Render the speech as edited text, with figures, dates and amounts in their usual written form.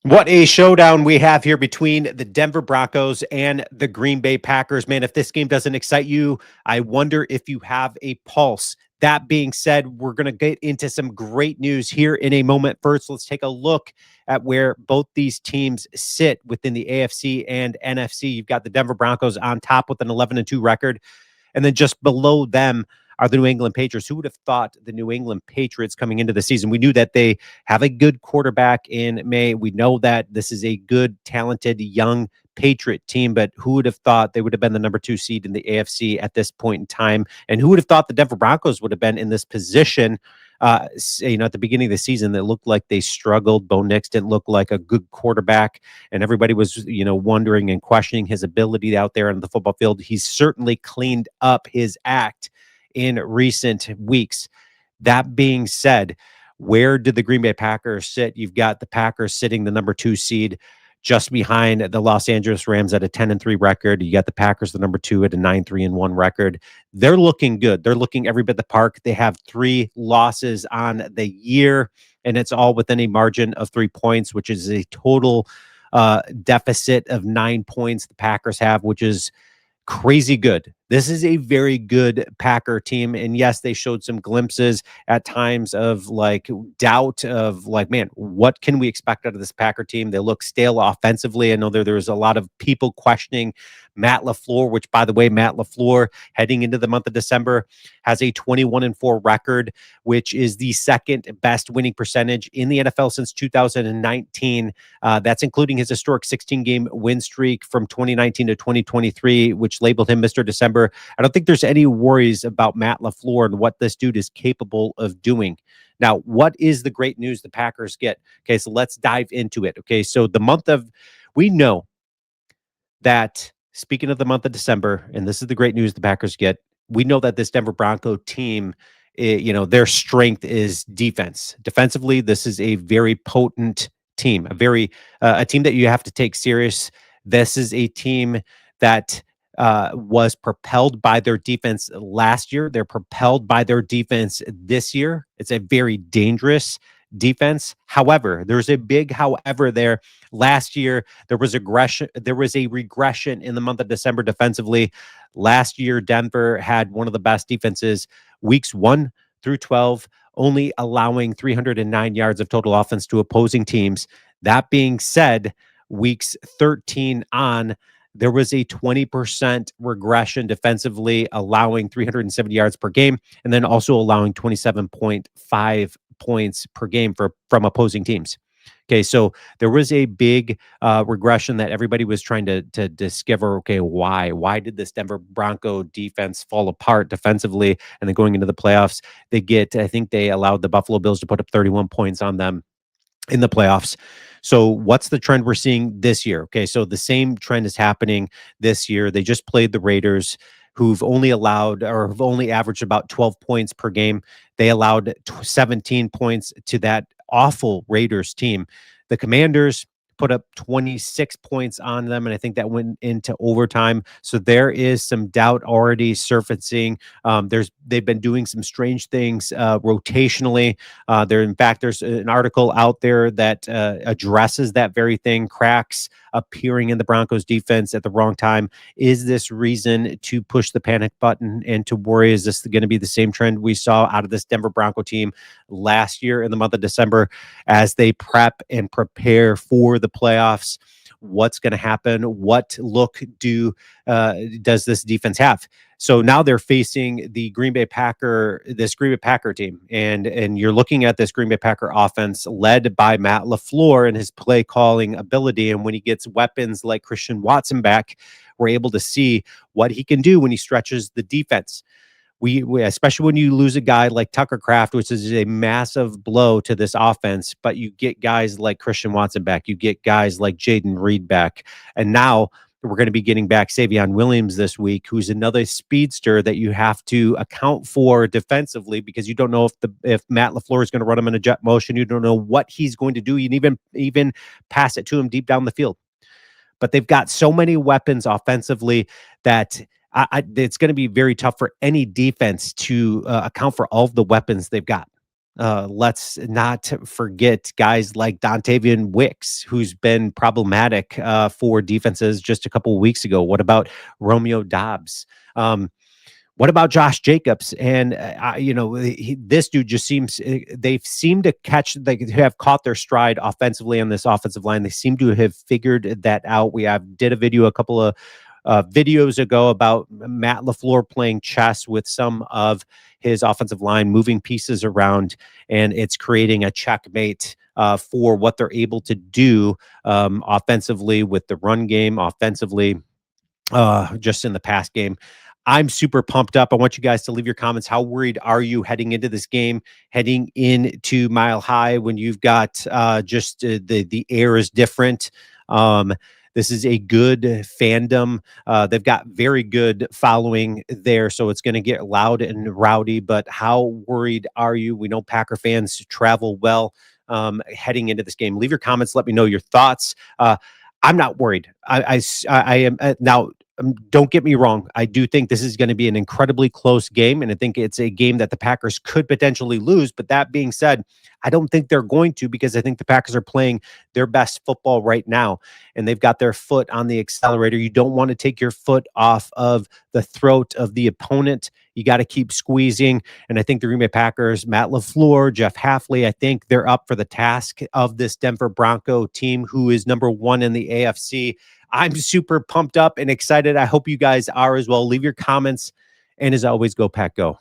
What a showdown we have here between the Denver Broncos and the Green Bay Packers. Man, if this game doesn't excite you, I wonder if you have a pulse. That being said, we're going to get into some great news here in a moment. First, let's take a look at where both these teams sit within the AFC and NFC. You've got the Denver Broncos on top with an 11-2 record. And then just below them are the New England Patriots. Who would have thought the New England Patriots coming into the season? We knew that they have a good quarterback in May. We know that this is a good, talented, young Patriot team, but who would have thought they would have been the number 2 seed in the AFC at this point in time? And who would have thought the Denver Broncos would have been in this position? At the beginning of the season, that looked like they struggled. Bo Nix didn't look like a good quarterback, and everybody was, wondering and questioning his ability out there on the football field. He's certainly cleaned up his act in recent weeks. That being said, where did the Green Bay Packers sit? You've got the Packers sitting the number 2 seed just behind the Los Angeles Rams at a 10-3 record. You got the Packers, the number 2 at a 9-3-1 record. They're looking good. They're looking every bit the park. They have 3 losses on the year, and it's all within a margin of 3 points, which is a total deficit of 9 points the Packers have, which is crazy good. This is a very good Packer team. And yes, they showed some glimpses at times of like doubt of like, man, what can we expect out of this Packer team? They look stale offensively. I know there's a lot of people questioning Matt LaFleur, which by the way, Matt LaFleur heading into the month of December has a 21-4 record, which is the second best winning percentage in the NFL since 2019. That's including his historic 16-game win streak from 2019 to 2023, which labeled him Mr. December. I don't think there's any worries about Matt LaFleur and what this dude is capable of doing. Now, what is the great news the Packers get? Okay, so let's dive into it. Okay, so we know that, speaking of the month of December, and this is the great news the Packers get, we know that this Denver Bronco team, their strength is defense. Defensively, this is a very potent team, a team that you have to take serious. This is a team that was propelled by their defense last year. They're propelled by their defense this year. It's a very dangerous defense. However, there's a big however there. Last year, there was aggression. There was a regression in the month of December defensively. Last year, Denver had one of the best defenses, weeks 1 through 12, only allowing 309 yards of total offense to opposing teams. That being said, weeks 13 on, there was a 20% regression defensively, allowing 370 yards per game, and then also allowing 27.5 points per game from opposing teams. Okay, so there was a big regression that everybody was trying to discover. Okay, why? Why did this Denver Bronco defense fall apart defensively? And then going into the playoffs, I think they allowed the Buffalo Bills to put up 31 points on them in the playoffs. So what's the trend we're seeing this year? Okay, so the same trend is happening this year. They just played the Raiders, who've only averaged about 12 points per game. They allowed 17 points to that awful Raiders team. The Commanders put up 26 points on them, and I think that went into overtime. So there is some doubt already surfacing. They've been doing some strange things rotationally. There's an article out there that addresses that very thing, cracks appearing in the Broncos defense at the wrong time. Is this reason to push the panic button and to worry? Is this going to be the same trend we saw out of this Denver Bronco team last year in the month of December as they prep and prepare for the playoffs? What's going to happen? What look does this defense have? So now they're facing this Green Bay Packer team, and you're looking at this Green Bay Packer offense led by Matt LaFleur and his play calling ability. And when he gets weapons like Christian Watson back, we're able to see what he can do when he stretches the defense. We especially when you lose a guy like Tucker Kraft, which is a massive blow to this offense, but you get guys like Christian Watson back, you get guys like Jaden Reed back, and now we're going to be getting back Savion Williams this week, who's another speedster that you have to account for defensively because you don't know if Matt LaFleur is going to run him in a jet motion. You don't know what he's going to do. You can even pass it to him deep down the field. But they've got so many weapons offensively that it's going to be very tough for any defense to account for all of the weapons they've got. Let's not forget guys like Dontavian Wicks, who's been problematic for defenses just a couple of weeks ago. What about Romeo Dobbs? Um, what about Josh Jacobs? And this dude just seems they seem to have caught their stride offensively on this offensive line. They seem to have figured that out. We have did a video a couple of videos ago about Matt LaFleur playing chess with some of his offensive line, moving pieces around, and it's creating a checkmate for what they're able to do offensively with the run game, offensively just in the past game. I'm super pumped up. I want you guys to leave your comments. How worried are you heading into this game, heading into Mile High when you've got the air is different? Um, this is a good fandom. They've got very good following there, so it's going to get loud and rowdy. But how worried are you? We know Packer fans travel well heading into this game. Leave your comments. Let me know your thoughts. I'm not worried. I am now. Don't get me wrong. I do think this is going to be an incredibly close game, and I think it's a game that the Packers could potentially lose. But that being said, I don't think they're going to, because I think the Packers are playing their best football right now, and they've got their foot on the accelerator. You don't want to take your foot off of the throat of the opponent. You got to keep squeezing. And I think the Green Bay Packers, Matt LaFleur, Jeff Hafley, I think they're up for the task of this Denver Bronco team, who is number one in the AFC. I'm super pumped up and excited. I hope you guys are as well. Leave your comments. And as always, go Pack Go.